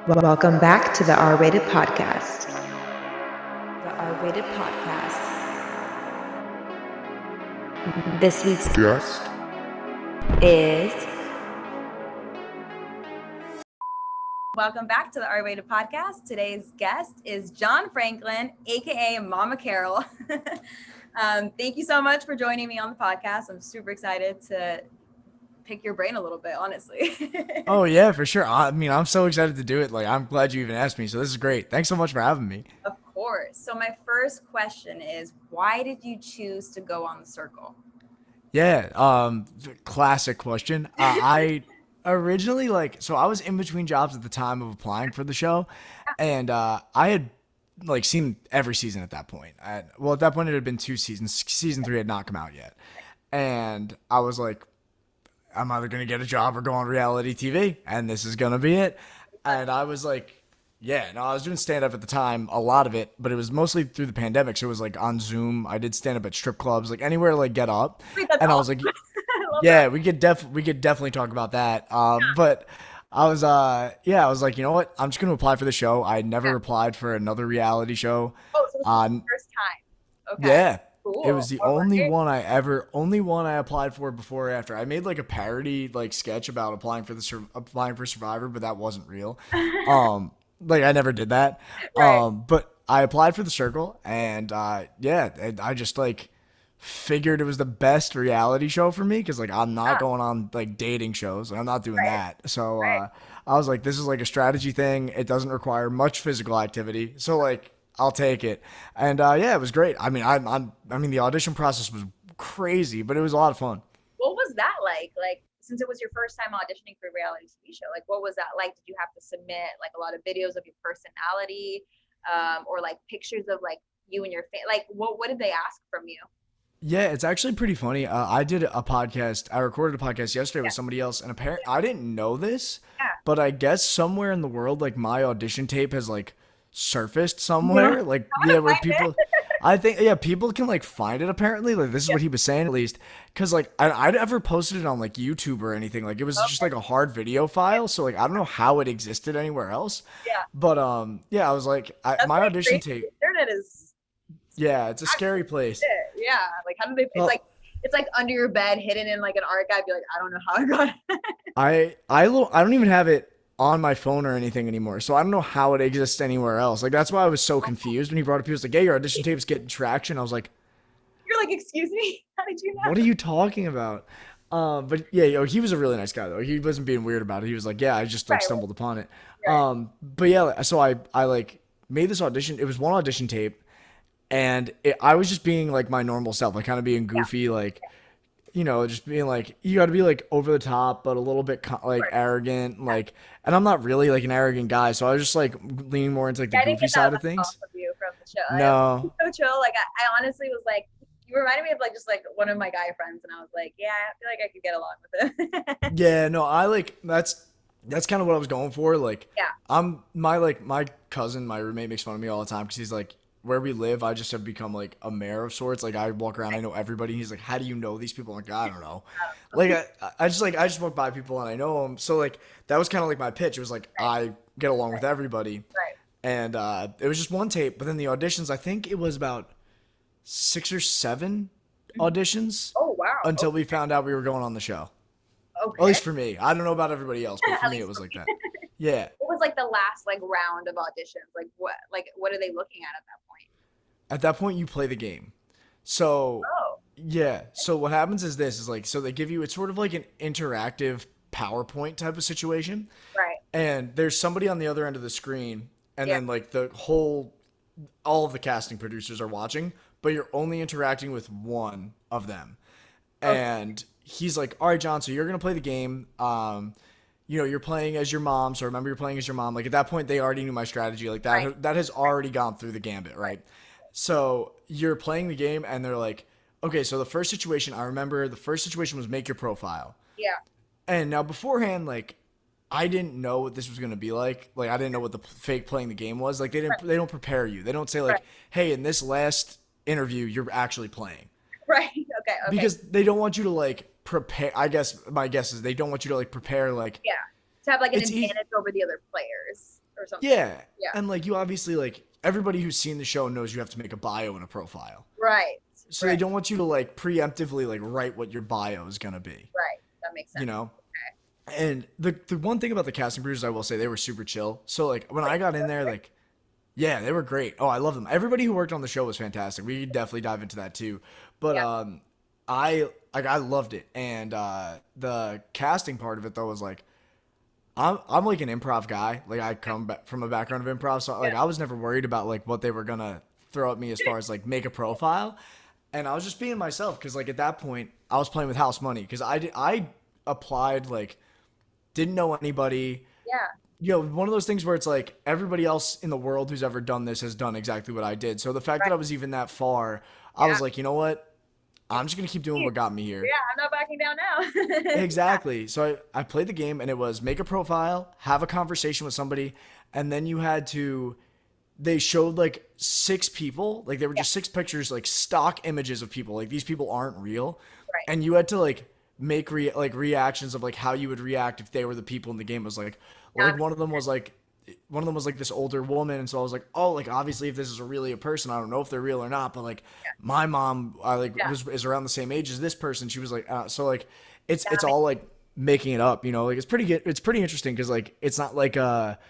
Welcome back to the R-Rated Podcast. The R-Rated Podcast. This week's guest is... Welcome back to the R-Rated Podcast. Today's guest is John Franklin, A.K.A. MOMMA CAROL. Thank you so much for joining me on the podcast. I'm super excited to pick your brain a little bit, honestly. Oh yeah, for sure. I mean, I'm so excited to do it. Like, I'm glad you even asked me. So this is great. Thanks so much for having me. Of course. So my first question is, why did you choose to go on The Circle? Yeah, classic question. I originally so I was in between jobs at the time of applying for the show, and I had seen every season at that point. At that point it had been 2 seasons. Season 3 had not come out yet, and I was like, I'm either gonna get a job or go on reality TV, and this is gonna be it. And I was like, yeah, no, I was doing stand up at the time, a lot of it, but it was mostly through the pandemic. So it was like on Zoom. I did stand up at strip clubs, like anywhere to get up. Wait, that's and I was awesome. like, Yeah, yeah, we could definitely talk about that. But I was like, you know what? I'm just gonna apply for the show. I never applied for another reality show. Oh, so this was the first time. Okay. Yeah. Cool. It was the only one I applied for before or after. I made a parody sketch about applying for Survivor, but that wasn't real. I never did that. Right. But I applied for The Circle, and I just figured it was the best reality show for me because I'm not going on dating shows. I'm not doing that. So I was like, this is a strategy thing. It doesn't require much physical activity. So I'll take it. And it was great. I mean, the audition process was crazy, but it was a lot of fun. What was that like? Since it was your first time auditioning for a reality TV show, what was that like? Did you have to submit a lot of videos of your personality, or pictures of you and your family? What did they ask from you? Yeah, it's actually pretty funny. I did a podcast. I recorded a podcast yesterday with somebody else, and apparently I didn't know this, but I guess somewhere in the world, my audition tape has surfaced somewhere. Where people, I think, people can find it apparently. This is what he was saying at least, because I never posted it on YouTube or anything. It was just a hard video file, so I don't know how it existed anywhere else. Yeah. But I was my audition tape. The internet is. Yeah, it's a scary place. Yeah, how do they? It's under your bed, hidden in an archive. You're I don't know how I got it. I don't even have it on my phone or anything anymore, so I don't know how it exists anywhere else. That's why I was so confused when he brought up. He was like, "Yeah, your audition tape's getting traction." I was like, "You're excuse me? How did you know?" What are you talking about? But yeah, he was a really nice guy though. He wasn't being weird about it. He was like, "Yeah, I just stumbled upon it." Right. But yeah, so I made this audition. It was one audition tape. And I was just being my normal self, kind of being goofy, just being you got to be over the top, but a little bit arrogant, and I'm not really an arrogant guy, so I was just leaning more into the goofy side of things. Of you from the show. No, so chill. I honestly was you reminded me of just one of my guy friends, and I was yeah, I feel I could get along with it. Yeah, no, that's kind of what I was going for. I'm my cousin, my roommate makes fun of me all the time because he's where we live, I just have become a mayor of sorts. I walk around, I know everybody. He's like, how do you know these people? I'm I don't know. I just walk by people and I know them. So that was kind of my pitch. It was I get along with everybody. Right. And it was just one tape, but then the auditions, I think it was about 6 or 7 auditions. Oh wow. Until we found out we were going on the show. Okay. At least for me. I don't know about everybody else, but for me it was that. Yeah. What was the last round of auditions? What are they looking at that point? At that point, you play the game. So, yeah. So what happens is this is so they give you, it's sort of an interactive PowerPoint type of situation. Right. And there's somebody on the other end of the screen. And then all of the casting producers are watching, but you're only interacting with one of them. Okay. And he's like, all right, John, so you're going to play the game. You're playing as your mom. So remember, you're playing as your mom. At that point, they already knew my strategy. That has already gone through the gambit, right? So you're playing the game, and they're like, okay, so the first situation was make your profile. Yeah. And now beforehand, I didn't know what this was going to be like. I didn't know what the fake playing the game was. They don't prepare you. They don't say hey, in this last interview, you're actually playing. Right. Okay. Because they don't want you to prepare. I guess my guess is they don't want you to prepare to have an advantage over the other players. or something. Yeah. Yeah. And like you obviously like everybody who's seen the show knows you have to make a bio and a profile. Right. So they don't want you to like preemptively like write what your bio is gonna be. Right. That makes sense. You know? Okay. And the one thing about the casting producers, I will say, they were super chill. So like when I got in there, like, yeah, they were great. Oh, I love them. Everybody who worked on the show was fantastic. We could definitely dive into that too. But I loved it. And the casting part of it though was like, I'm like an improv guy. Like I come back from a background of improv, so like I was never worried about like what they were gonna throw at me as far as like make a profile. And I was just being myself because like at that point I was playing with house money because I applied like didn't know anybody. Yeah. You know, one of those things where it's like everybody else in the world who's ever done this has done exactly what I did. So the fact that I was even that far, I was like, you know what? I'm just going to keep doing what got me here. Yeah, I'm not backing down now. Exactly. So I played the game and it was make a profile, have a conversation with somebody, and then you had to, they showed like 6 people, like they were just 6 pictures, like stock images of people. Like these people aren't real. Right. And you had to like make reactions of like how you would react if they were the people in the game. It was like, one of them was like this older woman, and so I was like, oh, like obviously if this is really a person, I don't know if they're real or not, but like my mom is around the same age as this person. She was like, so like it's all like making it up, you know, like it's pretty interesting because like it's not like a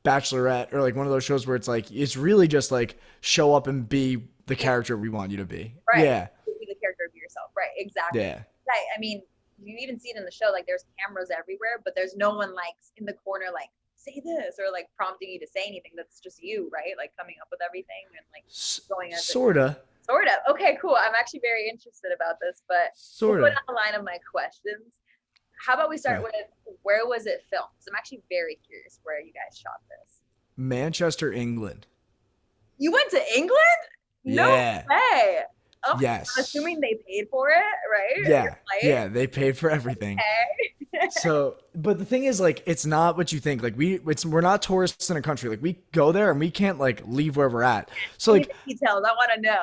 Bachelorette or like one of those shows where it's like it's really just like show up and be the character we want you to be. Right. Yeah. Be the character of yourself. Right. Exactly. Yeah. Right. I mean, you even see it in the show, like there's cameras everywhere, but there's no one like in the corner like say this or like prompting you to say anything. That's just you, right? Like coming up with everything and like going as sorta. Okay, cool. I'm actually very interested about this, but Sorta. we'll put on the line of my questions. How about we start with where was it filmed? So I'm actually very curious where you guys shot this. Manchester, England. You went to England? No way. Oh, yes. I'm assuming they paid for it, right? Yeah. Yeah, they paid for everything. Okay. So, but the thing is, like, it's not what you think. Like, we're not tourists in a country. Like, we go there and we can't like leave where we're at. So, like, details. I want to know.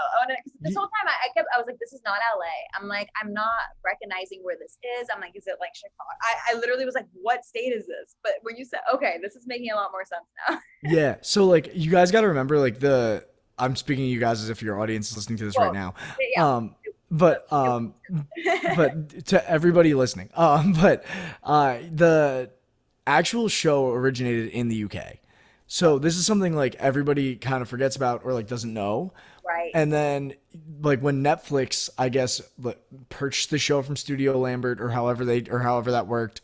This whole time I was like, this is not LA. I'm like, I'm not recognizing where this is. I'm like, is it like Chicago? I literally was like, what state is this? But when you said, okay, this is making a lot more sense now. Yeah. So, like, you guys got to remember, like, I'm speaking to you guys as if your audience is listening to this right now. Yeah. But to everybody listening, the actual show originated in the UK. So this is something like everybody kind of forgets about or like doesn't know. Right. And then like when Netflix, I guess, purchased the show from Studio Lambert or however that worked.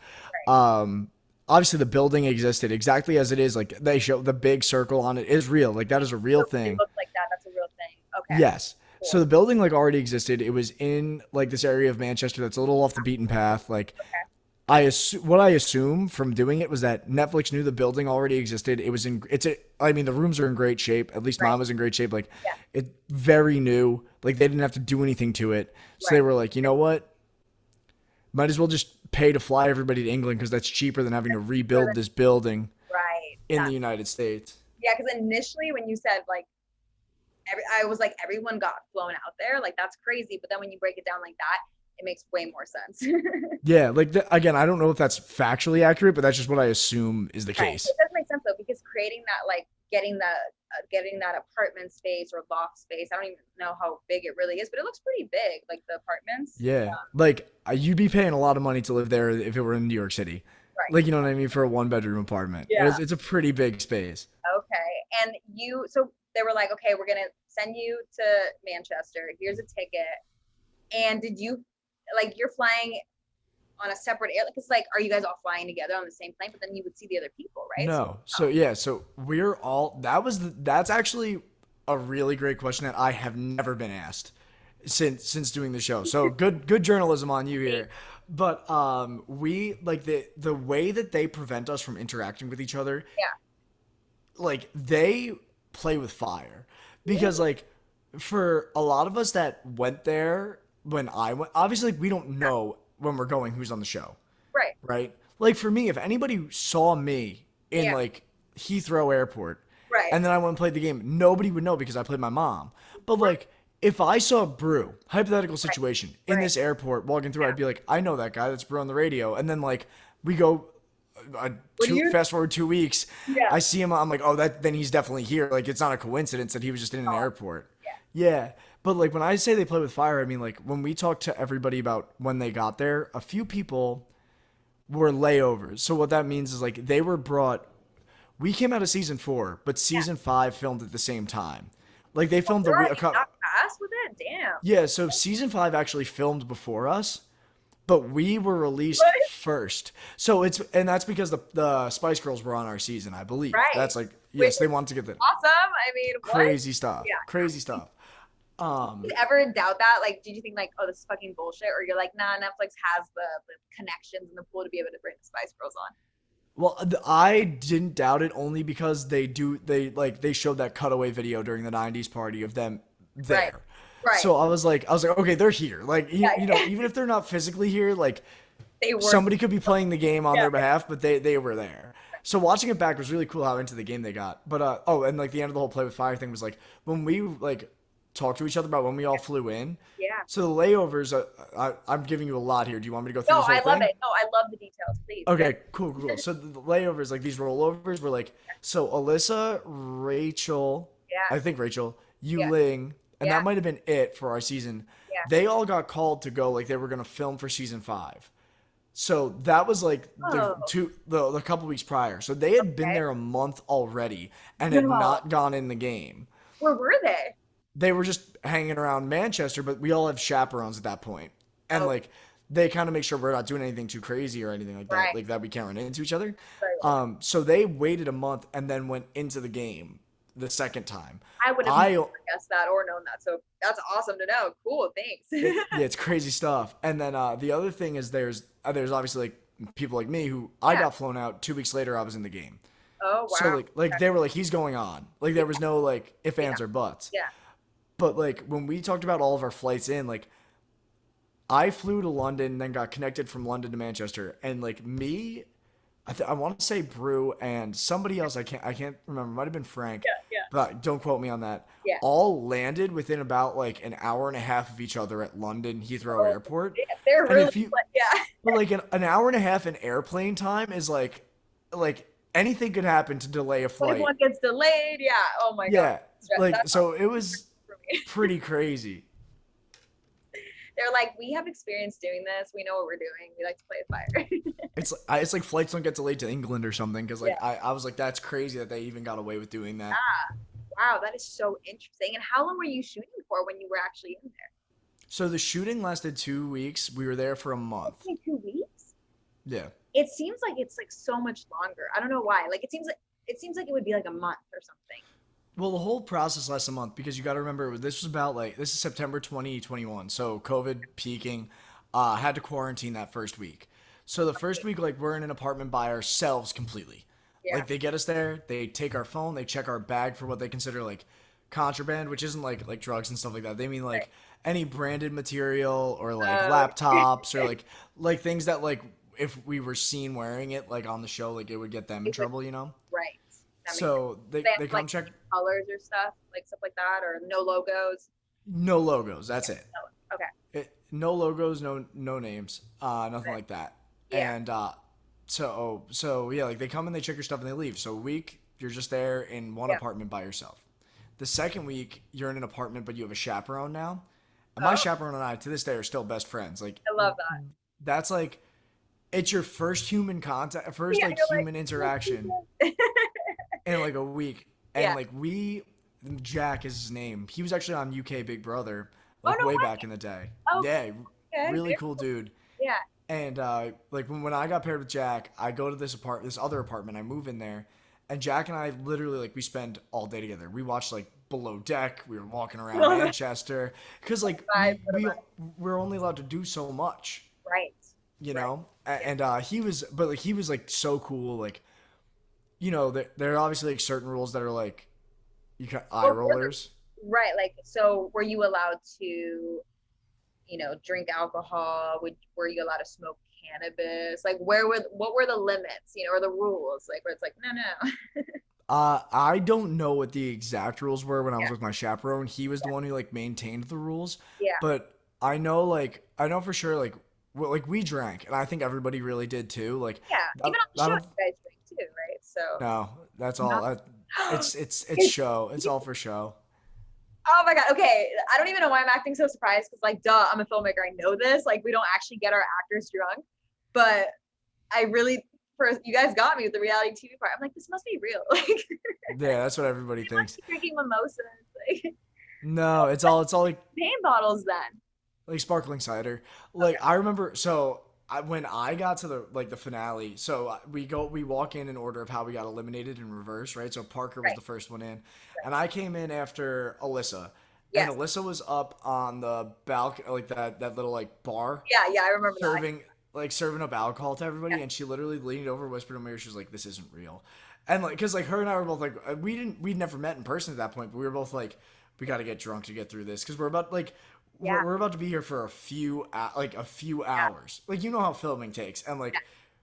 Right. Obviously the building existed exactly as it is. Like they show the big circle on it is real. Like that is a real thing. It looks like that. That's a real thing. Okay. Yes. Cool. So the building like already existed. It was in like this area of Manchester that's a little off the beaten path. Like what I assume from doing it was that Netflix knew the building already existed. I mean, the rooms are in great shape. At least mine was in great shape. Like it's very new. Like they didn't have to do anything to it. So they were like, you know what? Might as well just pay to fly everybody to England because that's cheaper than having to rebuild this building in the United States. Yeah, because initially when you said like, I was like, everyone got flown out there. Like that's crazy. But then when you break it down like that, it makes way more sense. Yeah, like again, I don't know if that's factually accurate, but that's just what I assume is the case. It does make sense though, because creating that, like getting that apartment space or loft space, I don't even know how big it really is, but it looks pretty big, like the apartments. Yeah, like you'd be paying a lot of money to live there if it were in New York City. Right. Like, you know what I mean? For a 1-bedroom apartment. Yeah. It's a pretty big space. Okay. And so they were like, okay, we're going to send you to Manchester. Here's a ticket. And did you, like, you're flying on a separate airline? Because, like, are you guys all flying together on the same plane? But then you would see the other people, right? No. So we're all, that's actually a really great question that I have never been asked since doing the show. So good journalism on you here. But we like the way that they prevent us from interacting with each other. Yeah. Like they play with fire because like for a lot of us that went there when I went, obviously like, we don't know when we're going who's on the show. Right. Right. Like for me, if anybody saw me in like Heathrow Airport, and then I went and played the game, nobody would know because I played my mom. But like if I saw Brew, hypothetical situation, in this airport walking through, I'd be like, I know that guy. That's Brew on the radio. And then like we go fast forward 2 weeks, Yeah. I see him. I'm like, oh, then he's definitely here. Like, it's not a coincidence that he was just in an airport. Yeah. But like when I say they play with fire, I mean like when we talk to everybody about when they got there, a few people were layovers. So what that means is like they were brought. We came out of season 4, but season 5 filmed at the same time. Like they filmed You're already that fast with it? Damn. Yeah, so season 5 actually filmed before us, but we were released first. So that's because the Spice Girls were on our season, I believe. Right. That's like yes, they wanted to get the Awesome. I mean, crazy stuff. Yeah. Crazy stuff. Did you ever doubt that? Like, did you think like, oh, this is fucking bullshit, or you're like, nah, Netflix has the connections and the pool to be able to bring the Spice Girls on? Well, I didn't doubt it only because they showed that cutaway video during the 90s party of them there. Right. So I was like, okay, they're here. Like, you know, even if they're not physically here, like somebody could be playing the game on their behalf, but they were there. So watching it back was really cool how into the game they got. But and like the end of the whole play with fire thing was like when we like talked to each other about when we all flew in. Yeah. So the layovers, I'm giving you a lot here. Do you want me to go through this whole thing? No, I love it. No, I love the details, please. Okay, cool. So the layovers, like these rollovers were like, so Alyssa, Rachel, I think Rachel, Ling, and that might have been it for our season. Yeah. They all got called to go, like they were going to film for season 5. So that was like the couple weeks prior. So they had been there a month already and had not gone in the game. Where were they? They were just hanging around Manchester, but we all have chaperones at that point. And like they kind of make sure we're not doing anything too crazy or anything like that, like that we can't run into each other. Right. So they waited a month and then went into the game the second time. I would have never guessed that or known that. So that's awesome to know. Cool, thanks. It's crazy stuff. And then the other thing is there's obviously like people like me who I got flown out 2 weeks later. I was in the game. Oh wow. So like they were like he's going on. Like there was no like if ands or buts. Yeah. But like when we talked about all of our flights in, like I flew to London, then got connected from London to Manchester, and like me, I want to say Brew and somebody else I can't remember. Might have been Frank. Yeah. But don't quote me on that. Yeah. All landed within about like an hour and a half of each other at London Heathrow Airport. Yeah, they're really But like an hour and a half in airplane time is like anything could happen to delay a flight. If one gets delayed, oh my god. Yeah, like so it was pretty crazy. They're like, we have experience doing this. We know what we're doing. We like to play with fire. It's like flights don't get delayed to England or something because like I was like that's crazy that they even got away with doing that. Wow, that is so interesting. And how long were you shooting for when you were actually in there? So the shooting lasted 2 weeks. We were there for a month. 2 weeks? Yeah. It seems like it's like so much longer. I don't know why. Like it seems like it would be like a month or something. Well, the whole process lasts a month because you got to remember this is September 2021, so COVID peaking. Had to quarantine that first week. So the first week, like we're in an apartment by ourselves completely. Yeah. Like they get us there, they take our phone, they check our bag for what they consider like contraband, which isn't like drugs and stuff like that. They mean like any branded material or like laptops or like things that like if we were seen wearing it like on the show, like it would get them in trouble, you know? Right. So they come like, check colors or stuff like that, or no logos. No logos. That's it. Okay. No logos, no names, nothing like that. Yeah. And so yeah, like they come and they check your stuff and they leave. So a week you're just there in one apartment by yourself. The second week you're in an apartment but you have a chaperone now. And my chaperone and I to this day are still best friends. Like I love that. That's like it's your first human contact, human interaction. In like a week. And like Jack is his name. He was actually on UK Big Brother way back in the day. Oh, yeah, really cool dude. Yeah. And like when I got paired with Jack, I go to this other apartment. I move in there, and Jack and I literally like we spend all day together. We watched like Below Deck. We were walking around Manchester because like we're only allowed to do so much. Right. You know, and he was like so cool. Like, you know, there are obviously like certain rules that are like you can eye rollers. Right. Like, so were you allowed to, you know, drink alcohol? Were you allowed to smoke cannabis? Like, what were the limits, you know, or the rules? Like, where it's like, no. I don't know what the exact rules were when I was with my chaperone. He was the one who like maintained the rules. Yeah. But I know for sure like like we drank, and I think everybody really did too. Like, Yeah, even on the I show, don't. you guys drink too, right? So, No, that's all. not. It's show. It's all for show. Oh my God. Okay. I don't even know why I'm acting so surprised because, like, duh, I'm a filmmaker. I know this. Like, we don't actually get our actors drunk. But I really, first, you guys got me with the reality TV part. I'm like, this must be real. Like, Yeah, that's what everybody they must thinks. be drinking mimosas. Like, No, it's all champagne bottles then. like sparkling cider. Okay. Like I remember, so when I got to the finale, so we walk in order of how we got eliminated in reverse, right? So Parker was Right. the first one in, and I came in after Alyssa, and Yes. Alyssa was up on the balcony, like that little like bar, Yeah. I remember that. serving up alcohol to everybody, Yeah. and she literally leaned over, whispered in my ear, she was like, "This isn't real," and like, cause like her and I were both like, we'd never met in person at that point, but we were both like, we got to get drunk to get through this, cause we're about like. Yeah. We're about to be here for a few hours. Like you know how filming takes, and like,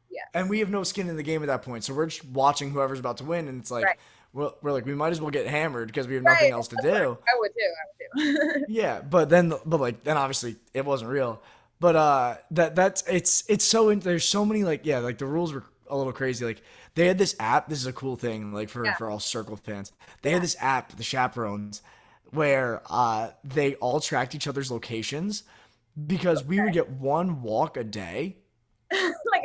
Yeah. and we have no skin in the game at that point. So we're just watching whoever's about to win, and it's like, Right. well, we're like, we might as well get hammered because we have Right. nothing else to do. I would too. Yeah, but then obviously it wasn't real. But it's so there's so many like like the rules were a little crazy. Like they had this app. This is a cool thing like Yeah. for all Circle fans. They had this app, the Chaperones, where they all tracked each other's locations because we would get one walk a day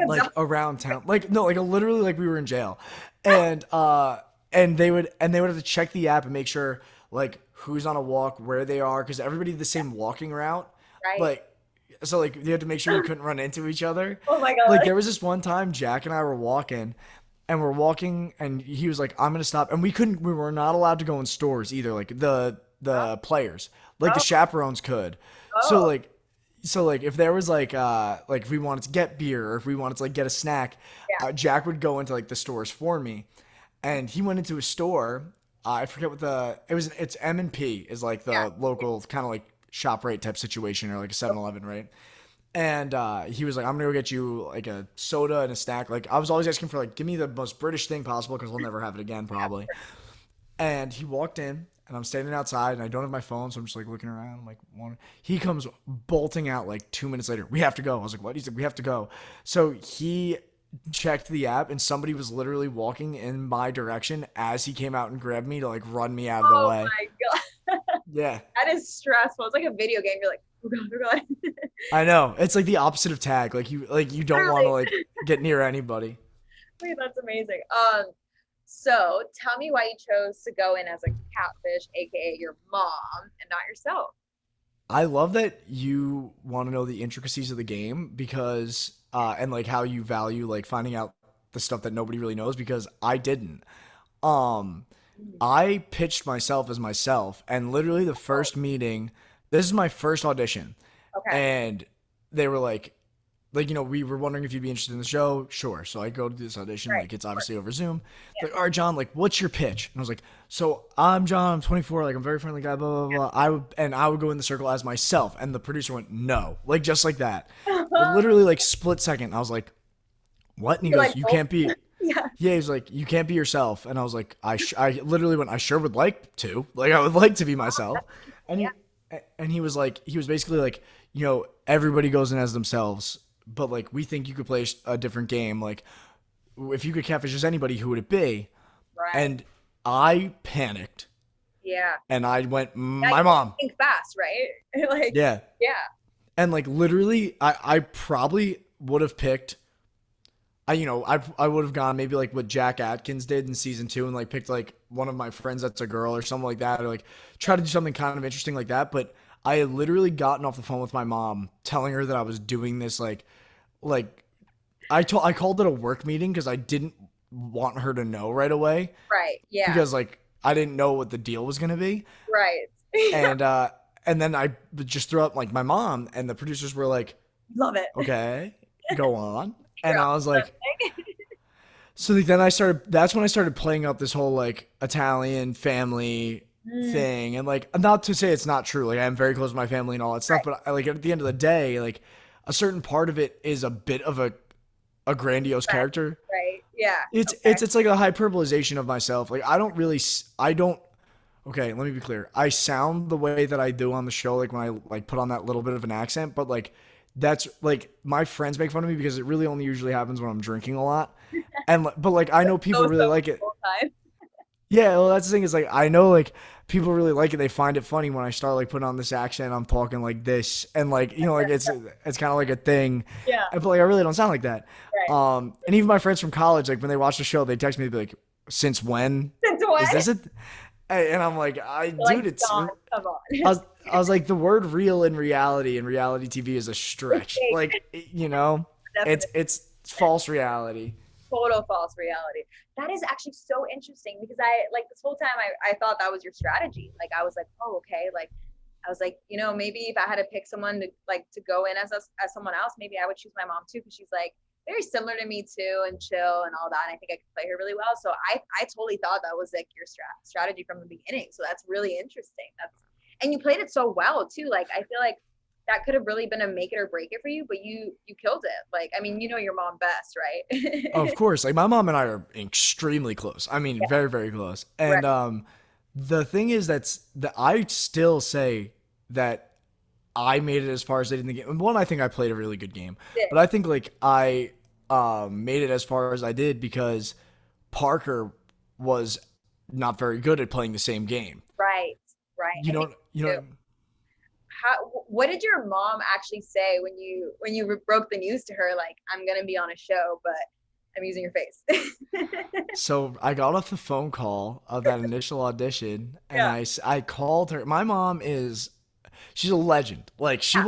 like around town, like no, like literally like we were in jail, and they would have to check the app and make sure like who's on a walk, where they are, because everybody did the same walking route, Right. like so like you had to make sure you couldn't run into each other. Oh my God. Like there was this one time Jack and I were walking. And we're walking, and he was like, "I'm gonna stop." And we were not allowed to go in stores either. Like the players, like the chaperones could. So Oh. like if there was like if we wanted to get beer or if we wanted to like get a snack, Yeah. Jack would go into like the stores for me, and he went into a store. I forget what it's M&P is like the Yeah. local kind of like shop rate type situation, or like a 7-Eleven, right? And he was like, "I'm gonna go get you like a soda and a snack." Like I was always asking for like, give me the most British thing possible because we'll never have it again probably. And he walked in, and I'm standing outside, and I don't have my phone, so I'm just like looking around. I'm like, he comes bolting out like 2 minutes later. "We have to go." I was like, "What?" He said, "We have to go." So he checked the app, and somebody was literally walking in my direction as he came out and grabbed me to like run me out of the Oh way. my God. Yeah, That is stressful. It's like a video game. You're like, oh God, oh God. I know. It's like the opposite of tag. Like you don't want to like get near anybody. Wait, that's amazing. So tell me why you chose to go in as a catfish, aka your mom, and not yourself. I love that you want to know the intricacies of the game because and like how you value like finding out the stuff that nobody really knows, because I didn't. Um I pitched myself as myself, and literally the first meeting, this is my first audition, Okay. and they were like we were wondering if you'd be interested in the show. Sure. So I go to this audition, Right. like it's obviously over Zoom. Like, all right, John, like, what's your pitch? And I was like, so I'm John, I'm 24, like I'm a very friendly guy, blah, blah, blah. I would go in the circle as myself. And the producer went, no, like just like that. But literally like split second. I was like, what? And he You're goes, like, you oh. can't be, Yeah. yeah, he's like, you can't be yourself. And I was like, I literally went, I sure would like to, like, I would like to be myself. And he was basically like, everybody goes in as themselves, but like, we think you could play a different game. Like if you could catfish as anybody, who would it be? Right. And I panicked Yeah. and I went, Yeah, my you mom. think fast, right? Like, Yeah. yeah. And like, literally I probably would have picked, I would have gone maybe like what Jack Atkins did in season 2 and like picked like one of my friends that's a girl or something like that, or like try to do something kind of interesting like that. But I had literally gotten off the phone with my mom telling her that I was doing this like I called it a work meeting because I didn't want her to know right away, Right. Yeah. because like I didn't know what the deal was gonna be. Right. And then I just threw up like my mom, and the producers were like, Love it. okay, go on. And I was like, so then that's when I started playing up this whole like Italian family thing. And like, not to say it's not true. Like I'm very close to my family and all that stuff, but like at the end of the day, like a certain part of it is a bit of a grandiose character. Right. Yeah. It's like a hyperbolization of myself. Like okay, let me be clear. I sound the way that I do on the show, like when I like put on that little bit of an accent, but like that's like my friends make fun of me because it really only usually happens when I'm drinking a lot. And but like I know So people really so like it. the whole time. Yeah, well, that's the thing is like I know like people really like it. They find it funny when I start like putting on this accent. I'm talking like this, and like like it's kind of like a thing. Yeah, And but like I really don't sound like that. right. And even my friends from college, like when they watch the show, they text me, they'd be like, "Since when Since is when? this it?" And I'm like, You're like, dude, it's. John, come on. I was like, the word "real" in reality TV is a It's stretch. fake. Like, Definitely it's false reality. total false reality. That is actually so interesting because I like this whole time I thought that was your strategy. Like I was like, oh, okay. Like I was like, maybe if I had to pick someone to go in as someone else, maybe I would choose my mom too, because she's like very similar to me too, and chill and all that. And I think I could play her really well. So I totally thought that was like your strategy from the beginning. So that's really interesting. And you played it so well too. Like I feel like that could have really been a make it or break it for you, but you killed it. Like I mean, your mom best, right? Of course, like my mom and I are extremely close. I mean, Yeah, very, very close. right. And the thing is that I still say that I made it as far as I did in the game. And one, I think I played a really good game, but I think like I made it as far as I did because Parker was not very good at playing the same game. Right, right. I think You too. know. What did your mom actually say when you broke the news to her, like, I'm gonna be on a show, but I'm using your face? So I got off the phone call of that initial audition, and Yeah. I called her. My mom is she's a legend. Like Yeah.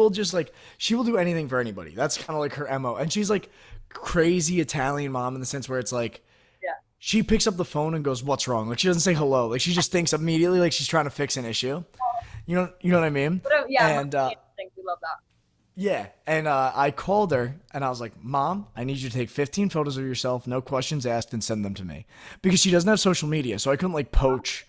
she will do anything for anybody. That's kind of like her MO. And she's like crazy Italian mom in the sense where it's like Yeah. she picks up the phone and goes, "What's wrong?" Like she doesn't say hello. Like she just thinks immediately like she's trying to fix an issue. You know what I mean? Yeah, And we love that. yeah, and I called her and I was like, "Mom, I need you to take 15 photos of yourself, no questions asked, and send them to me," because she doesn't have social media, so I couldn't like poach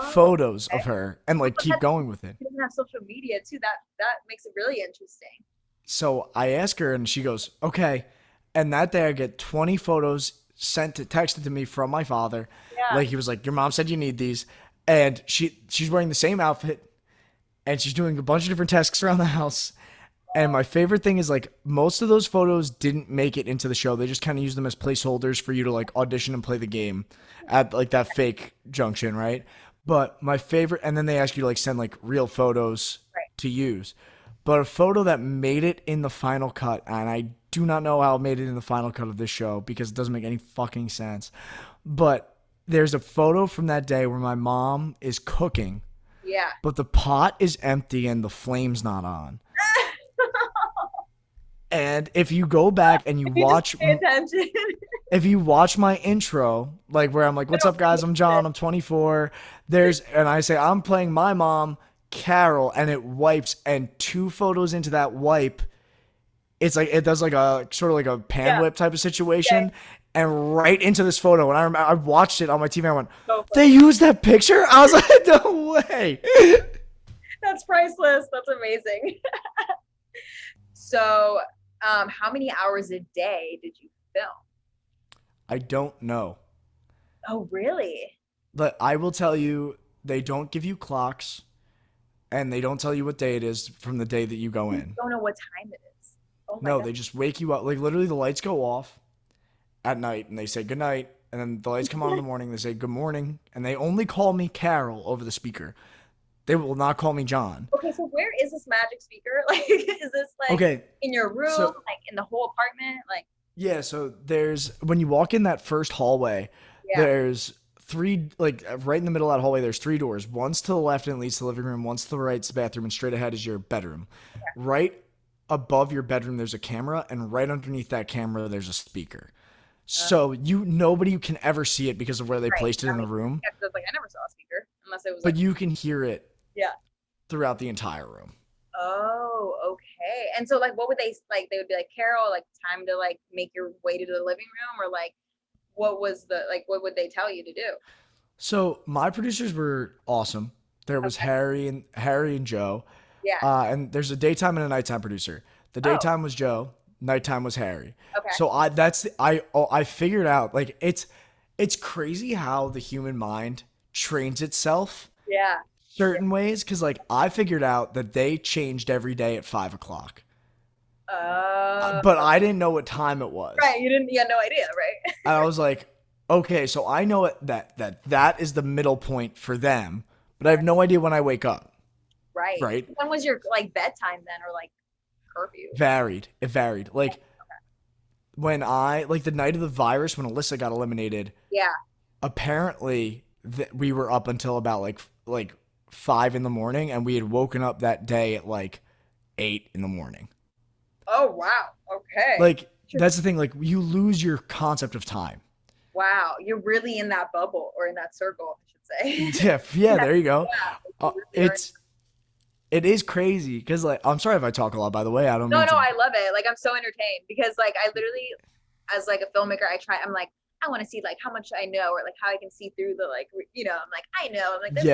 Oh, photos of okay. her and like But keep going with it. she doesn't have social media too. That makes it really interesting. So I ask her, and she goes, "Okay." And that day, I get 20 photos texted to me from my father. Yeah. Like he was like, "Your mom said you need these," and she's wearing the same outfit, and she's doing a bunch of different tasks around the house. And my favorite thing is like most of those photos didn't make it into the show. They just kind of used them as placeholders for you to like audition and play the game at like that fake junction, right? But my favorite, and then they ask you to like send like real photos Right. to use. But a photo that made it in the final cut, and I do not know how it made it in the final cut of this show because it doesn't make any fucking sense. But there's a photo from that day where my mom is cooking, Yeah. but the pot is empty and the flame's not on. And if you go back and you If you just watch, pay attention. if you watch my intro, like where I'm like, "What's up, guys? I'm John. I'm 24." And I say I'm playing my mom, Carol, and it wipes, and two photos into that wipe, it's like it does like a sort of like a pan Yeah. whip type of Yeah. situation, and right into this photo. And I remember I watched it on my TV. And I went, So "They funny. used that picture?" I was like, "No way." That's priceless. That's amazing. So, how many hours a day did you film? I don't know. Oh, really? But I will tell you, they don't give you clocks, and they don't tell you what day it is from the day that you go You in. don't know what time it is. Oh my No, God. they just wake you up. Like literally, the lights go off at night, and they say good night, and then the lights come on in the morning. They say good morning, and they only call me Carol over the speaker. They will not call me John. Okay, so where is this magic speaker? Like, is this like Okay, in your room, so like in the whole apartment? Like, yeah, so there's when you walk in that first hallway, yeah. there's three like right in the middle of that hallway. There's three doors. One's to the left and it leads to the living room. One's to the right, it's the bathroom, and straight ahead is your bedroom. Right above your bedroom, there's a camera, and right underneath that camera, there's a speaker. So nobody can ever see it because of where they Right. placed it That in the makes room, sense. Yeah, 'cause, like I never saw a speaker unless it was but like, you can hear it yeah. throughout the entire room. Oh, okay. And so, like, what would they like? They would be like, Carol, like, time to like make your way to the living room, or like, what was the like? What would they tell you to do? So my producers were awesome. There was Okay. Harry and Joe, Yeah. and there's a daytime and a nighttime producer. The Oh, daytime was Joe, nighttime was Harry. okay. So I figured out like it's crazy how the human mind trains itself Yeah. certain ways because like I figured out that they changed every day at 5 o'clock. But I didn't know what time it was. Right. You had no idea, right? And I was like, okay, so I know that is the middle point for them, but I have no idea when I wake up. Right. Right? When was your like bedtime then, or like curfew? It varied. Like when like the night of the virus, when Alyssa got eliminated, Yeah. apparently we were up until about like 5 in the morning, and we had woken up that day at like 8 in the morning. Oh wow. Okay. Like that's the thing. Like you lose your concept of time. Wow, you're really in that bubble or in that circle, I should say. Yeah. There you go. Yeah, It is crazy because like I'm sorry if I talk a lot. By the way, I don't. no, mean no, to... I love it. Like I'm so entertained because like I literally, as like a filmmaker, I'm like, I want to see like how much I know or like how I can see through the like, I'm like, I know. I'm like, this is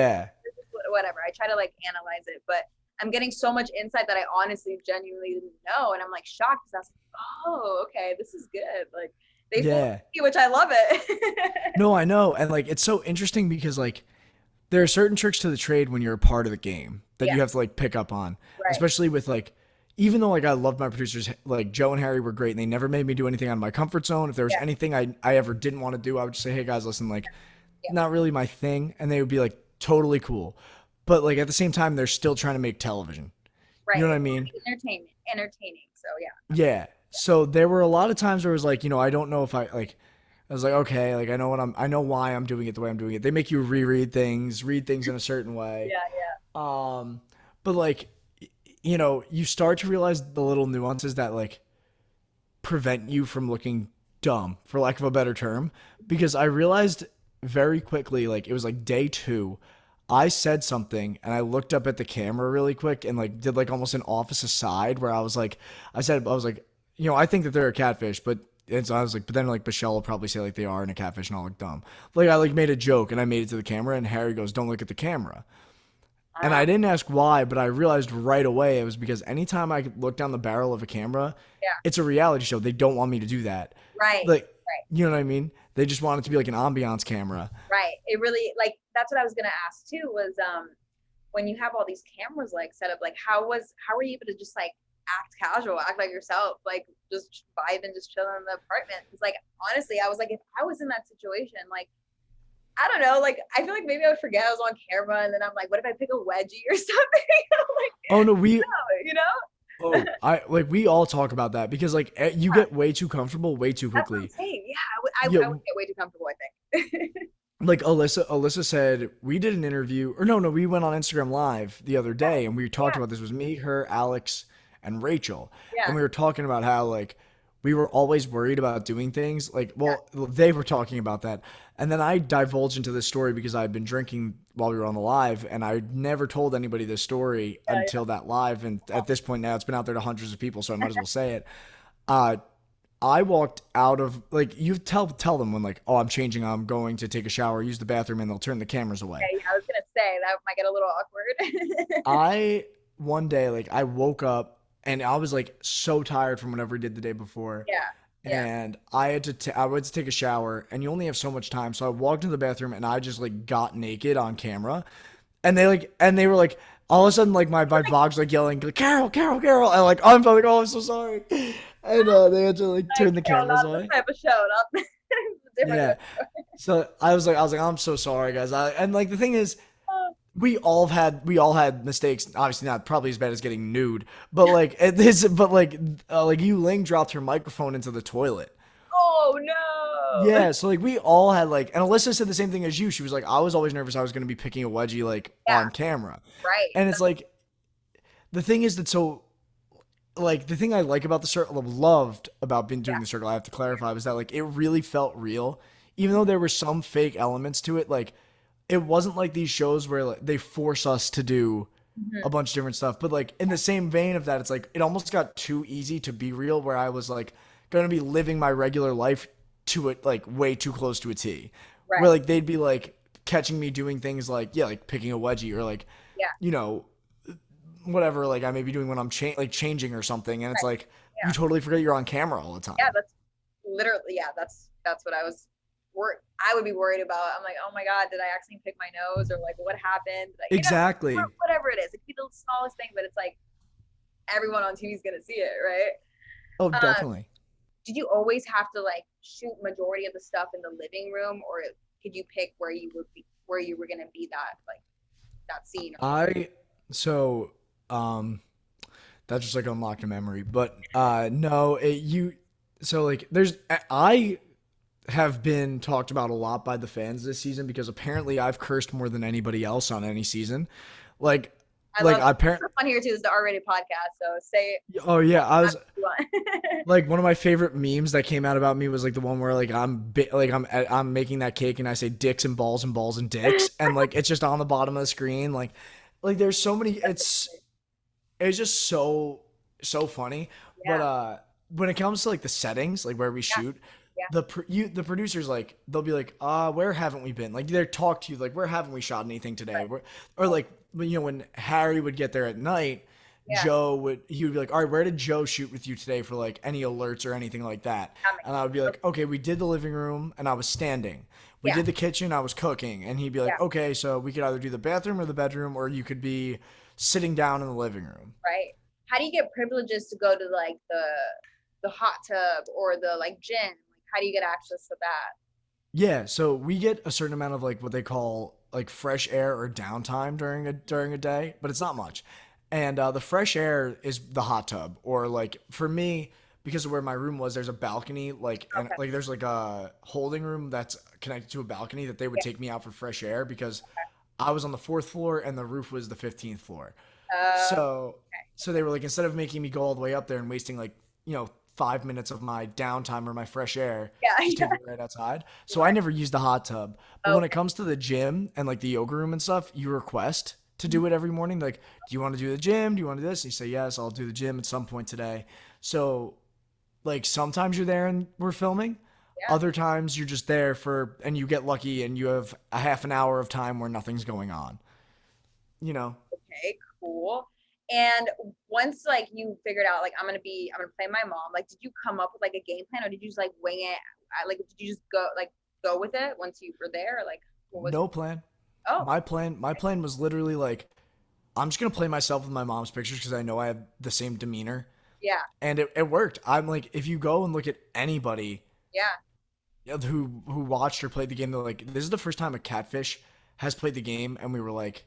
whatever. I try to like analyze it, but I'm getting so much insight that I honestly genuinely didn't know. And I'm like shocked because I was like, oh, okay, this is good. Like they fooled me, which I love it. No, I know. And like it's so interesting because like there are certain tricks to the trade when you're a part of the game that you have to like pick up on. Right. Especially with like, even though like I loved my producers, like Joe and Harry were great and they never made me do anything out of my comfort zone. If there was anything I ever didn't want to do, I would just say, hey guys, listen, like not really my thing. And they would be like totally cool. But like at the same time, they're still trying to make television. Right. You know what I mean? Entertaining. So yeah. So there were a lot of times where it was like, I don't know if I was like, okay, like I know why I'm doing it the way I'm doing it. They make you read things in a certain way. Yeah. But like, you start to realize the little nuances that like prevent you from looking dumb, for lack of a better term, because I realized very quickly, like it was like day 2, I said something and I looked up at the camera really quick and like did like almost an office aside where I was like, I was like, I think that they're a catfish, but I was like, but then like Michelle will probably say like they are in a catfish and I'll look dumb. Like I like made a joke and I made it to the camera and Harry goes, don't look at the camera. And I didn't ask why, but I realized right away it was because anytime I look down the barrel of a camera, it's a reality show. They don't want me to do that. Right. Like, you know what I mean? They just want it to be like an ambiance camera. Right. It really, like, that's what I was going to ask too, was when you have all these cameras like set up, like how were you able to just like act casual, act like yourself, like just vibe and just chill in the apartment? It's like, honestly, I was like, if I was in that situation, like, I don't know, like I feel like maybe I would forget I was on camera, and then I'm like, what if I pick a wedgie or something? Like, oh no, we all talk about that because like you get way too comfortable way too quickly. That's what I'm saying. I would get way too comfortable, I think. Like Alyssa said, we did an interview, or no, we went on Instagram Live the other day and we talked about this. It was me, her, Alex, and Rachel. And we were talking about how like we were always worried about doing things like, they were talking about that. And then I divulged into this story because I'd been drinking while we were on the live and I never told anybody this story until that live. And at this point now it's been out there to hundreds of people, so I might as well say it. I walked out of, like, you tell them when like, oh, I'm changing, I'm going to take a shower, use the bathroom, and they'll turn the cameras away. Okay, I was going to say that might get a little awkward. One day, like I woke up and I was like so tired from whatever we did the day before. And I went to take a shower and you only have so much time. So I walked into the bathroom and I just like got naked on camera. And they were like, all of a sudden, like my vlog's like yelling, like, Carol. And like, I'm like, oh, I'm so sorry. And they had to like turn the cameras away. This type of show, not So I was like, I'm so sorry, guys. And like the thing is, we all had mistakes. Obviously not probably as bad as getting nude, but like Yu Ling dropped her microphone into the toilet. Oh no. Yeah, so like we all had like, and Alyssa said the same thing as you. She was like, I was always nervous I was going to be picking a wedgie like on camera. Right. And it's like, the thing is that so like the thing I like about the circle, loved about doing the circle, I have to clarify, was that like it really felt real, even though there were some fake elements to it. Like it wasn't like these shows where like, they force us to do a bunch of different stuff. But like in the same vein of that, it's like it almost got too easy to be real, where I was like going to be living my regular life to it like way too close to a T. Right. Where like they'd be like catching me doing things like like picking a wedgie or like whatever like I may be doing when I'm changing or something, and it's like you totally forget you're on camera all the time. Yeah, that's literally that's what I would be worried about. I'm like, oh my God, did I accidentally pick my nose, or like what happened? Like, exactly. Whatever it is, it could be the smallest thing, but it's like everyone on TV is gonna see it, right? Oh, Um, definitely. did you always have to like shoot majority of the stuff in the living room, or could you pick where you would be, where you were gonna be that like that scene? I so um That's just like unlocked a memory. But no, so like I have been talked about a lot by the fans this season because apparently I've cursed more than anybody else on any season. Like I like love I parent on here too. Is the R-rated podcast, so say oh yeah, I was what you want. like one of my favorite memes that came out about me was like the one where like I'm making that cake and I say dicks and balls and dicks and like it's just on the bottom of the screen like there's so many it's just so funny. But Yeah, when it comes to like the settings, like where we yeah, shoot, yeah. the producers like they'll be like, where haven't we been? Like they talk to you like, where haven't we shot anything today? Right. Or like when Harry would get there at night, Yeah, he would be like, all right, where did Joe shoot with you today for like any alerts or anything like that? that And I would be makes like, okay, we did the living room and I was standing. We yeah, did the kitchen, I was cooking, and he'd be like, yeah, okay, so we could either do the bathroom or the bedroom, or you could be sitting down in the living room. right. How do you get privileges to go to like the hot tub or the like gym? Like, how do you get access to that? Yeah, so we get a certain amount of like what they call like fresh air or downtime during a day, but it's not much. And the fresh air is the hot tub, or like for me, because of where my room was, there's a balcony, like and Okay. like there's like a holding room that's connected to a balcony that they would Yeah. take me out for fresh air because I was on the fourth floor and the roof was the 15th floor. Uh, So so they were like instead of making me go all the way up there and wasting like, 5 minutes of my downtime or my fresh air, yeah, just yeah. take me right outside. So I never used the hot tub. But when Okay. it comes to the gym and like the yoga room and stuff, you request to do it every morning. Like, do you want to do the gym? Do you want to do this? And you say, yes, I'll do the gym at some point today. So like sometimes you're there and we're filming. Yeah. Other times you're just there and you get lucky and you have a half an hour of time where nothing's going on. You know, Okay, cool. And once like you figured out like I'm gonna play my mom, like did you come up with like a game plan or did you just like wing it? Like did you just go with it once you were there? Or, like what was no plan. oh My plan was literally like I'm just gonna play myself with my mom's pictures because I know I have the same demeanor, yeah, and it worked. I'm like, if you go and look at anybody yeah. who watched or played the game, they're like, this is the first time a catfish has played the game, and we were like,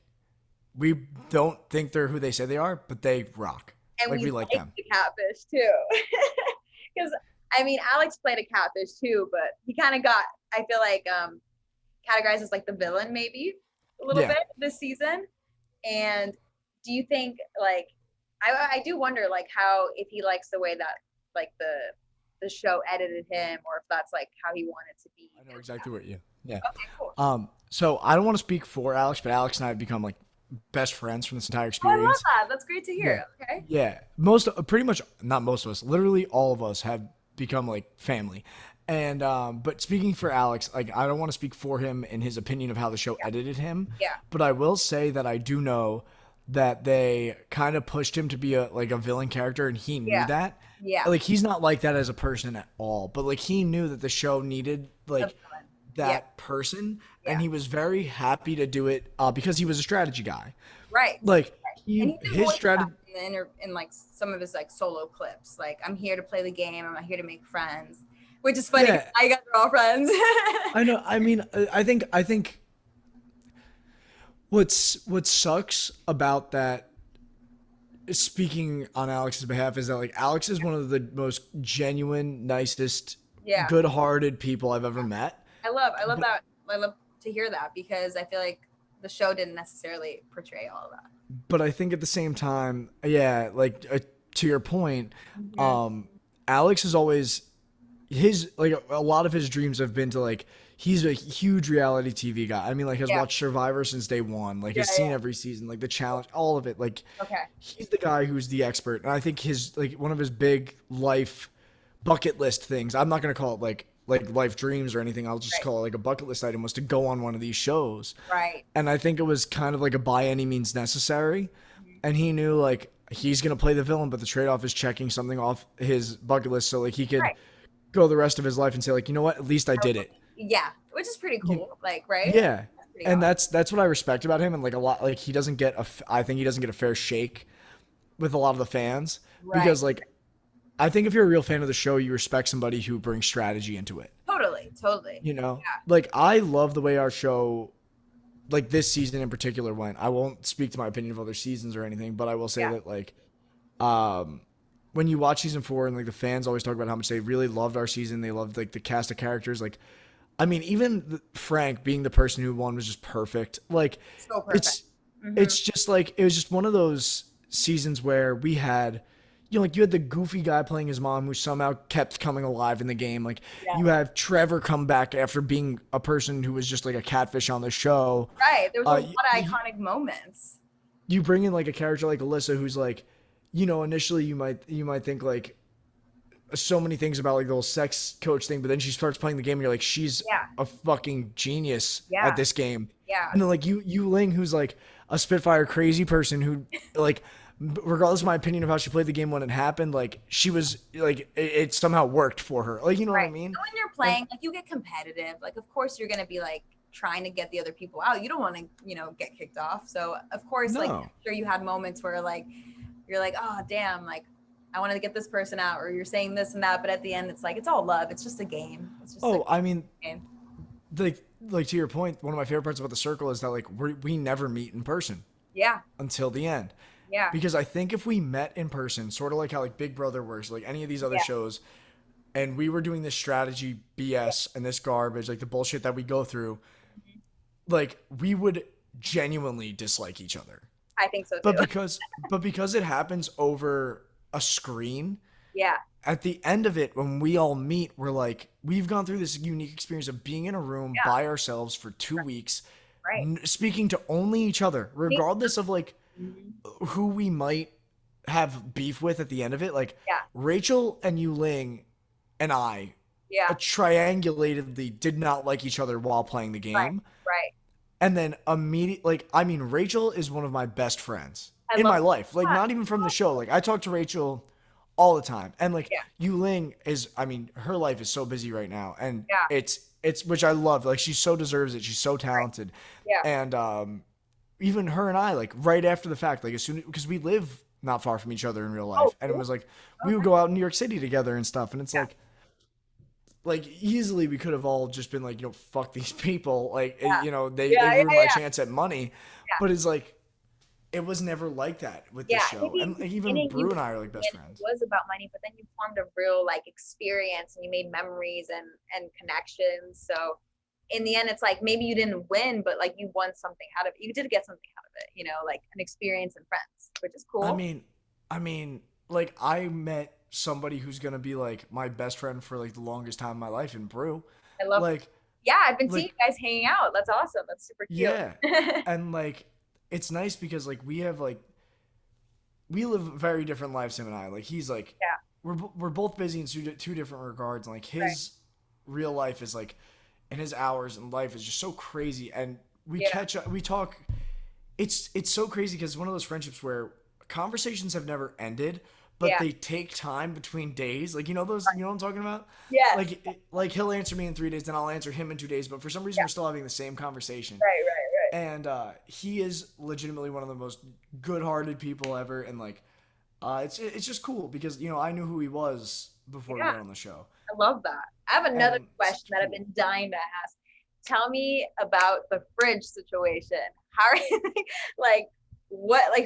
we don't think they're who they say they are, but they rock. And Like we we like like them. the catfish too. Because I mean Alex played a catfish too, but he kind of got I feel like categorized as like the villain maybe a little Yeah. bit this season. And do you think like I do wonder like how if he likes the way that like the show edited him or if that's like how he wanted to be. I know exactly what you. Yeah. Okay, cool. So I don't want to speak for Alex, but Alex and I have become like best friends from this entire Oh, I love experience. that. That's great to Yeah. hear. Okay. Yeah. Pretty much, not most of us, literally all of us have become like family. And, but speaking for Alex, like, I don't want to speak for him in his opinion of how the show Yeah. edited him, Yeah. but I will say that I do know that they kind of pushed him to be like a villain character and he knew Yeah. that. Yeah. Like, he's not like that as a person at all, but like, he knew that the show needed like Yeah. that person Yeah. and he was very happy to do it because he was a strategy guy. Right. Like, And he's been his voicing strategy. that in like some of his like solo clips. Like I'm here to play the game. I'm not here to make friends. Which is funny. Yeah. I guys are all friends. I know. I mean, I think what sucks about that, speaking on Alex's behalf, is that like Alex is one of the most genuine, nicest, Yeah. good-hearted people I've ever met. I love that. I love to hear that because I feel like the show didn't necessarily portray all of that. But I think at the same time, yeah, like to your point, Mhm. Alex is always his like a lot of his dreams have been to like he's a huge reality TV guy. I mean, like has Yeah. watched Survivor since day one, like Yeah, has seen yeah. every season, like the challenge, all of it. Like Okay. he's the guy who's the expert, and I think his like one of his big life bucket list things. I'm not gonna call it like life dreams or anything. I'll just Right. call it like a bucket list item was to go on one of these shows, Right. and I think it was kind of like a by any means necessary. And he knew like he's gonna play the villain, but the trade off is checking something off his bucket list so like he could Right. go the rest of his life and say like, you know what, at least I did it. Yeah. Which is pretty You- cool. Like, right? Yeah. That's pretty And awesome. that's what I respect about him, and like a lot like he doesn't get I think he doesn't get a fair shake with a lot of the fans Right. because like I think if you're a real fan of the show, you respect somebody who brings strategy into it. Totally. You know, Yeah. like I love the way our show, like this season in particular, went. I won't speak to my opinion of other seasons or anything, but I will say Yeah. that like, um, when you watch season 4 and like the fans always talk about how much they really loved our season, they loved like the cast of characters. Like, I mean, even Frank being the person who won was just perfect. Like, So perfect. it's just like it was just one of those seasons where we had, you know, like you had the goofy guy playing his mom who somehow kept coming alive in the game. Like Yeah. you have Trevor come back after being a person who was just like a catfish on the show. Right. There was a lot of You, iconic moments. you bring in like a character like Alyssa who's like, you know, initially you might think like so many things about like the whole sex coach thing, but then she starts playing the game and you're like, she's Yeah. a fucking genius Yeah. at this game. Yeah. And then like you Ling, who's like a Spitfire crazy person who like, regardless of my opinion of how she played the game when it happened, like she was like it somehow worked for her. Like, you know what I mean? So when you're playing, like you get competitive. Like of course you're gonna be like trying to get the other people out. You don't want to, you know, get kicked off. So of course, like I'm sure you had moments where like you're like, oh damn, like I wanted to get this person out, or you're saying this and that, but at the end it's like it's all love. It's just a game. It's just I mean, game. like to your point, one of my favorite parts about the circle is that like we never meet in person. Yeah. Until the end. Yeah. Because I think if we met in person, sort of like how like Big Brother works, like any of these other shows, and we were doing this strategy BS and this garbage, like the bullshit that we go through, like we would genuinely dislike each other. I think so too. But because it happens over a screen, yeah. At the end of it, when we all meet, we're like, we've gone through this unique experience of being in a room by ourselves for 2 weeks, speaking to only each other, regardless of like who we might have beef with at the end of it. Like Rachel and Yu Ling and I triangulatedly did not like each other while playing the game. Right. And then Rachel is one of my best friends in my life. Like not even from the show. Like I talk to Rachel all the time. And like Yu Ling is, I mean, her life is so busy right now. And it's which I love. Like she so deserves it. She's so talented. Yeah. And even her and I, like right after the fact, like as soon, because we live not far from each other in real life. And it was like we would go out in New York City together and stuff. And it's like easily we could have all just been like, you know, fuck these people. Like, you know, they ruined my chance at money. But it's like, it was never like that with the show. And like, even Brew and I are like best friends. It was about money, but then you formed a real like experience and you made memories and connections. So in the end, it's like, maybe you didn't win, but like you won something out of it. You did get something out of it, you know, like an experience and friends, which is cool. I mean, like I met somebody who's going to be like my best friend for like the longest time in my life in Brew. I love like, I've been seeing you guys hanging out. That's awesome. That's super cute. Yeah. And like, it's nice because like we live very different lives, him and I. Like he's like, we're both busy in two different regards. And like his real life is like, and his hours in life is just so crazy. And we catch up, we talk. It's so crazy because it's one of those friendships where conversations have never ended, but they take time between days. Like, you know what I'm talking about? Yeah. Like he'll answer me in 3 days, then I'll answer him in 2 days. But for some reason, we're still having the same conversation. Right. And he is legitimately one of the most good-hearted people ever. And like, it's just cool because, you know, I knew who he was before we got on the show. I love that. I have another question that I've been dying to ask. Tell me about the fridge situation. How are you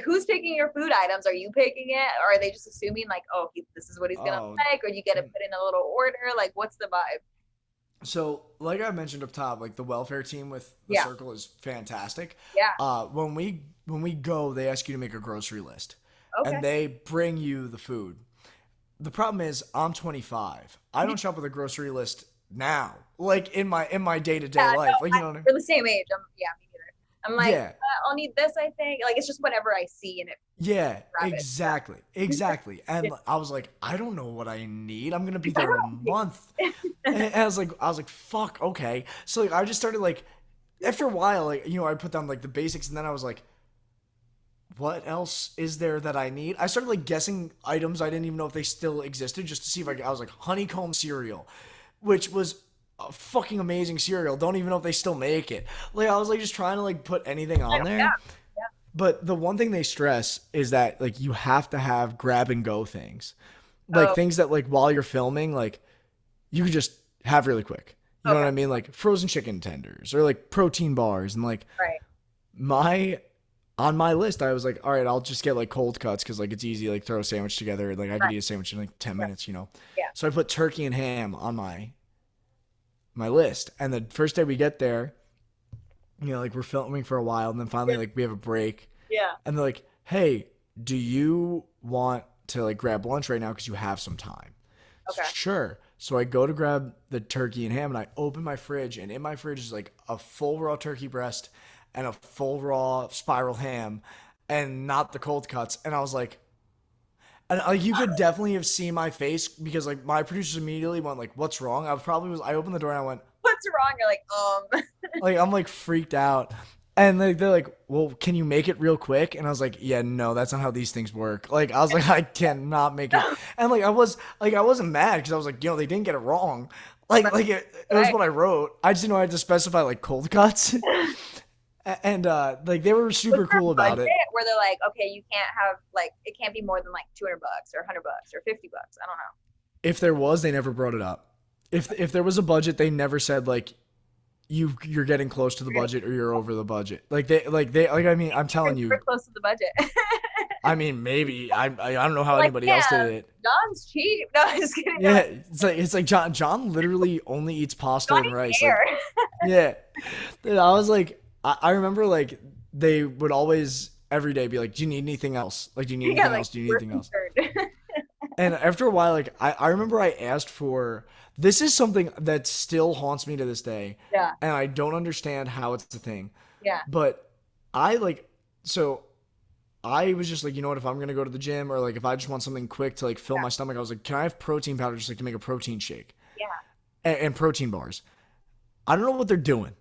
who's picking your food items? Are you picking it, or are they just assuming like, oh, this is what he's gonna like, or you get to put in a little order? Like, what's the vibe? So, like I mentioned up top, like the welfare team with the circle is fantastic. Yeah. When we go, they ask you to make a grocery list, and they bring you the food. The problem is, I'm 25. I don't shop with a grocery list now, like in my day-to-day life. Like, you know what I mean? We're the same age. Me neither. I'm like, I'll need this, I think. Like, it's just whatever I see in it. Yeah, exactly. And I was like, I don't know what I need. I'm gonna be there a month. And I was like, fuck, okay. So like, I just started like, after a while, like, you know, I put down like the basics, and then I was like, what else is there that I need? I started like guessing items I didn't even know if they still existed, just to see if I was like honeycomb cereal, which was a fucking amazing cereal. Don't even know if they still make it. Like I was like just trying to like put anything on there. Yeah. But the one thing they stress is that like you have to have grab and go things. like Oh, things that like while you're filming, like you could just have really quick. You know okay. what I mean? Like frozen chicken tenders or like protein bars and like Right. my on my list, I was like, all right, I'll just get like cold cuts because like it's easy, like throw a sandwich together. Like I could Right. eat a sandwich in like 10 minutes, you know. Yeah. So I put turkey and ham on my list, and the first day we get there, you know, like we're filming for a while, and then finally like we have a break, Yeah. and they're like, hey, do you want to like grab lunch right now because you have some time? Okay. Sure. So I go to grab the turkey and ham, and I open my fridge, and in my fridge is like a full raw turkey breast and a full raw spiral ham, and not the cold cuts. And I was like, and like you could definitely have seen my face because like my producers immediately went like, "What's wrong?" I opened the door and I went What's wrong? You're like, like I'm like freaked out. And like they're like, "Well, can you make it real quick?" And I was like, "Yeah, no, that's not how these things work." Like I was like, "I cannot make it." And like I wasn't mad because I was like, they didn't get it wrong. Like it was Right. what I wrote. I just didn't know I had to specify like cold cuts. And like they were super Was there a cool about budget it. where they're like, okay, you can't have like it can't be more than like $200 or $100 or $50. I don't know. If there was, they never brought it up. If there was a budget, they never said like you're getting close to the budget or you're over the budget. I mean, I'm telling We're you. close to the budget. I mean, maybe I don't know how Like, anybody else did yeah, it. John's cheap. No, I'm just kidding. Yeah, it's like John literally only eats pasta and rice. Like, Air. yeah. Dude, I was like, I remember like they would always every day be like, "Do you need anything else? Like, do you need Yeah, anything like else? Do you need we're anything else?" concerned. And after a while, like I remember I asked for this is something that still haunts me to this day, Yeah, and I don't understand how it's a thing. yeah, But I like so I was just like, you know what, if I'm gonna go to the gym or like if I just want something quick to like fill my stomach, I was like, can I have protein powder just like to make a protein shake yeah. and protein bars? I don't know what they're doing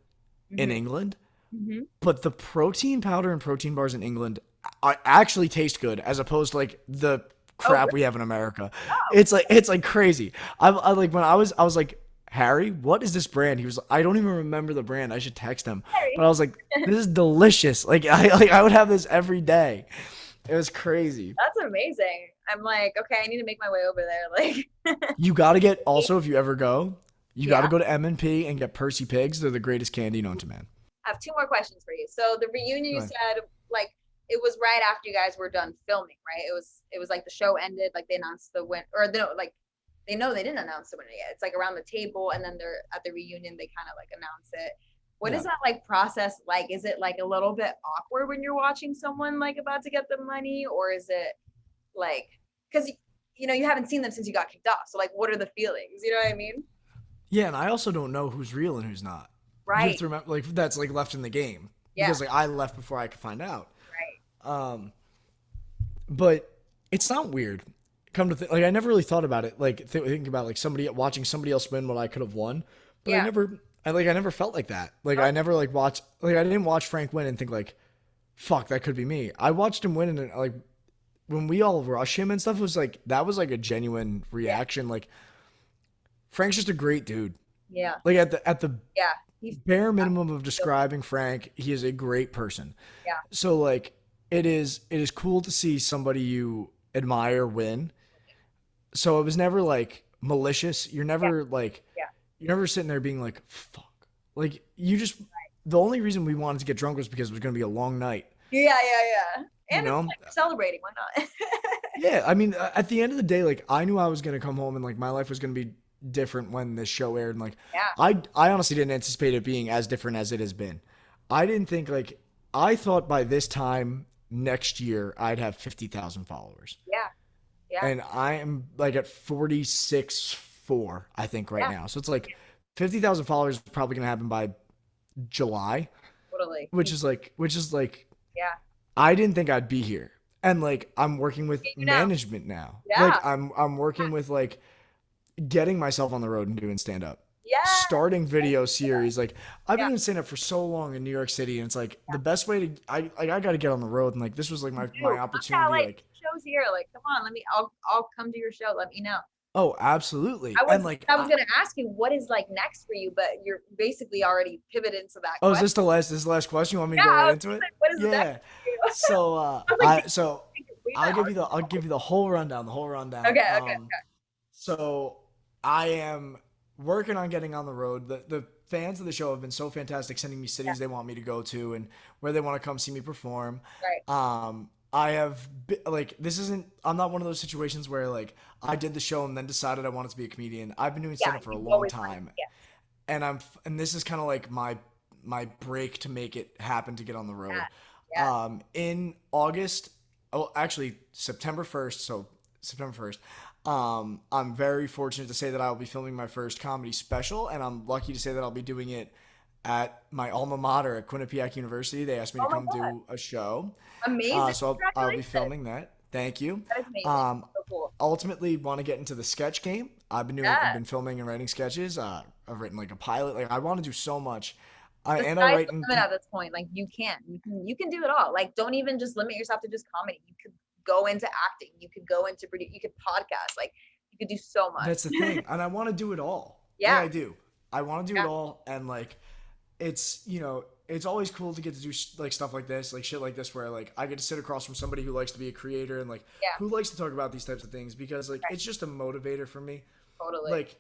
in Mhm, England, mhm. but the protein powder and protein bars in England actually taste good as opposed to like the Oh, crap really? we have in America. Oh, It's like crazy. I like when I was like, Harry, what is this brand? He was I don't even remember the brand. I should text him. But Harry. I was like, this is delicious. I would have this every day. It was crazy. That's amazing. I'm like, okay, I need to make my way over there. Like, You got to get also if you ever go, you got to yeah. go to M&P and get Percy Pigs. They're the greatest candy known to man. I have two more questions for you. So the reunion you Go ahead. said like it was right after you guys were done filming, right? It was like the show ended, like they announced the win or no, like they know they didn't announce the winner yet. It's like around the table and then they're at the reunion, they kind of like announce it. What is Yeah. that like process like? Is it like a little bit awkward when you're watching someone like about to get the money, or is it like because you haven't seen them since you got kicked off? So like, what are the feelings? You know what I mean? Yeah, and I also don't know who's real and who's not. You have Right. to remember, like that's like left in the game Yeah. because like I left before I could find out. Right. But it's not weird. Come to think, like I never really thought about it. Like think about like somebody watching somebody else win what I could have won. But Yeah. I never felt like that. Like I never like watched, like I didn't watch Frank win and think like, fuck, that could be me. I watched him win and like when we all rush him and stuff, it was like that was like a genuine reaction. Like Frank's just a great dude. Yeah. Like at the Yeah. He's bare minimum of describing Frank, he is a great person. yeah. So like it is cool to see somebody you admire win. So it was never like malicious. You're never like Yeah. you're never sitting there being like fuck. Like you just the only reason we wanted to get drunk was because it was going to be a long night. Yeah, yeah. And You know? it's like celebrating, why not? Yeah, I mean at the end of the day like I knew I was going to come home and like my life was going to be different when this show aired and like Yeah. I honestly didn't anticipate it being as different as it has been. I didn't think like I thought by this time next year I'd have 50,000 followers. Yeah. Yeah. And I am like at 46.4 I think right Yeah. now. So it's like 50,000 followers is probably going to happen by July, Totally. which is like Yeah. I didn't think I'd be here. And like I'm working with You know. management now. Yeah. Like I'm working with like getting myself on the road and doing stand up. Yeah. Starting video series. Like I've been Yeah. doing stand up for so long in New York City and it's like the best way to I got to get on the road and like this was like my Dude, opportunity like like shows here. Like, come on, I'll come to your show. Let me know. oh, absolutely. I was And like I was gonna ask you what is like next for you, but you're basically already pivoted into that oh, question. is this the last question? You want me to Yeah, go I right was into it? like, what is the Yeah. next for you? So I was like, so we I'll give you the whole rundown. The whole rundown. Okay. So I am working on getting on the road. The fans of the show have been so fantastic, sending me cities they want me to go to and where they want to come see me perform. Right. I have like this isn't. I'm not one of those situations where like I did the show and then decided I wanted to be a comedian. I've been doing stand up for a You've long always time, wanted- yeah. and this is kind of like my break to make it happen to get on the road. Yeah. In August, oh, actually September 1st, so September 1st, I'm very fortunate to say that I'll be filming my first comedy special, and I'm lucky to say that I'll be doing it at my alma mater at Quinnipiac University. They asked me to come do a show. Amazing. So I'll be filming that. Thank you. That is amazing. So cool. Ultimately want to get into the sketch game. I've been filming and writing sketches. I've written like a pilot. Like I want to do so much. The And sky's I write the in limit at this point. Like you can do it all. Like don't even just limit yourself to just comedy. You could go into acting. You could go into you could podcast. Like you could do so much. That's the thing. And I want to do it all. Yeah. I do. I want to do it all. And like, it's, it's always cool to get to do like stuff like this, like shit like this, where like I get to sit across from somebody who likes to be a creator and like who likes to talk about these types of things, because like it's just a motivator for me. Totally. Like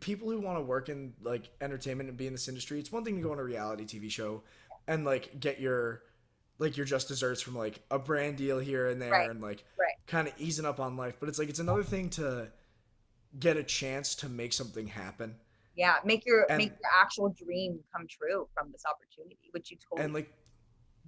people who want to work in like entertainment and be in this industry, it's one thing to go on a reality TV show and like get your just desserts from like a brand deal here and there and like kind of easing up on life, but it's like it's another thing to get a chance to make something happen. Yeah, make your actual dream come true from this opportunity, which you totally. And like,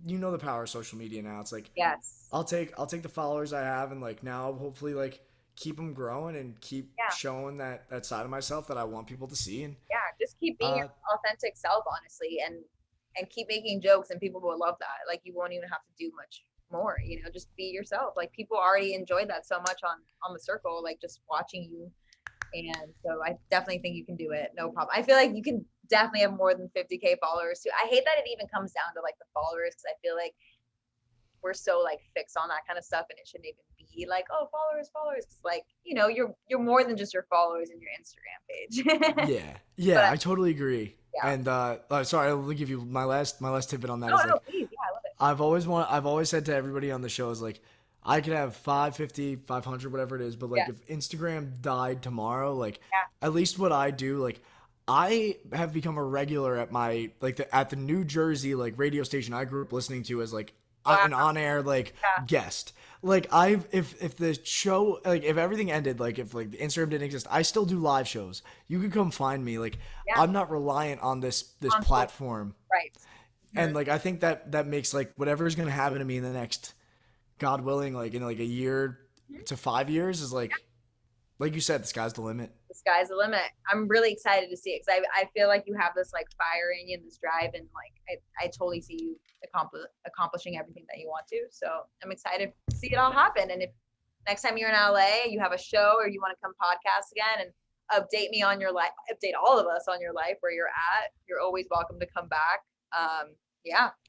the power of social media now. It's like, yes, I'll take the followers I have and like now hopefully like keep them growing and keep showing that side of myself that I want people to see. And just keep being your authentic self, honestly, and keep making jokes, and people will love that. Like you won't even have to do much more, just be yourself. Like people already enjoyed that so much on the circle, like just watching you. And so I definitely think you can do it. No problem. I feel like you can definitely have more than 50K followers too. I hate that it even comes down to like the followers, because I feel like we're so like fixed on that kind of stuff, and it shouldn't even be like, oh, followers. It's like, you're more than just your followers in your Instagram page. Yeah, I totally agree. Yeah. And sorry, I'll give you my last tidbit on that. Please. Yeah, I love it. I've always said to everybody on the show is like, I could have 550, 500, whatever it is, but like if Instagram died tomorrow, like at least what I do, like I have become a regular at my at the New Jersey like radio station I grew up listening to as like an on-air like guest. Like if the show, like if everything ended, like if like the Instagram didn't exist, I still do live shows. You could come find me. Like I'm not reliant on this platform. Right. And like I think that makes like whatever is gonna happen to me in the next, God willing, like in like a year to 5 years is like you said, the sky's the limit. The sky's the limit. I'm really excited to see it, because I feel like you have this like fire in you and this drive, and like I totally see you accomplishing everything that you want to. So I'm excited to see it all happen. And if next time you're in LA, you have a show or you want to come podcast again and update me on your life, update all of us on your life, where you're at, you're always welcome to come back. I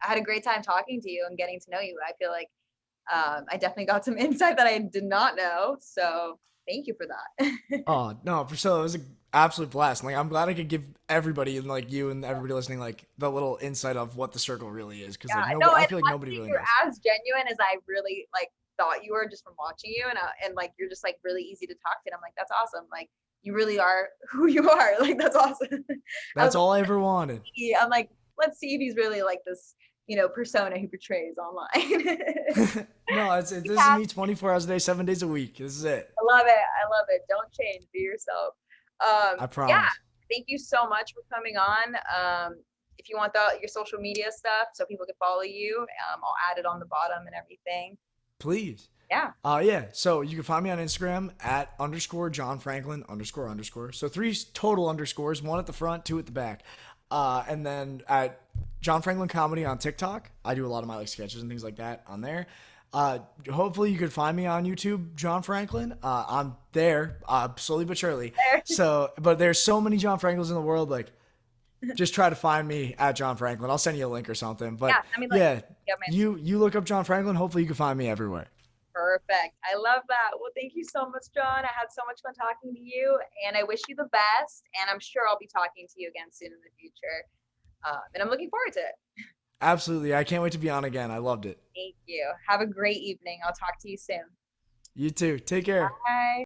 had a great time talking to you and getting to know you. I feel like I definitely got some insight that I did not know. So thank you for that. Oh, no, for sure. It was an absolute blast. Like, I'm glad I could give everybody and like you and everybody listening, like the little insight of what the circle really is. Cause like, I feel like nobody really knows. You're as genuine as I really like thought you were just from watching you. And like, you're just like really easy to talk to. And I'm like, that's awesome. Like you really are who you are. Like, that's awesome. That's all I ever wanted. I'm like, let's see if he's really like this, persona he portrays online. No, this is me 24 hours a day, 7 days a week. This is it. I love it. Don't change. Be yourself. I promise. Yeah. Thank you so much for coming on. If you want your social media stuff so people can follow you, I'll add it on the bottom and everything. Please. Yeah. So you can find me on Instagram at _John Franklin __. So 3 total underscores, 1 at the front, 2 at the back. And then at John Franklin Comedy on TikTok. I do a lot of my like sketches and things like that on there. Hopefully you could find me on YouTube, John Franklin. I'm there, slowly but surely. So, but there's so many John Franklins in the world. Like, just try to find me at John Franklin. I'll send you a link or something. But you look up John Franklin. Hopefully you can find me everywhere. Perfect. I love that. Well, thank you so much, John. I had so much fun talking to you, and I wish you the best. And I'm sure I'll be talking to you again soon in the future. And I'm looking forward to it. Absolutely. I can't wait to be on again. I loved it. Thank you. Have a great evening. I'll talk to you soon. You too. Take care. Bye.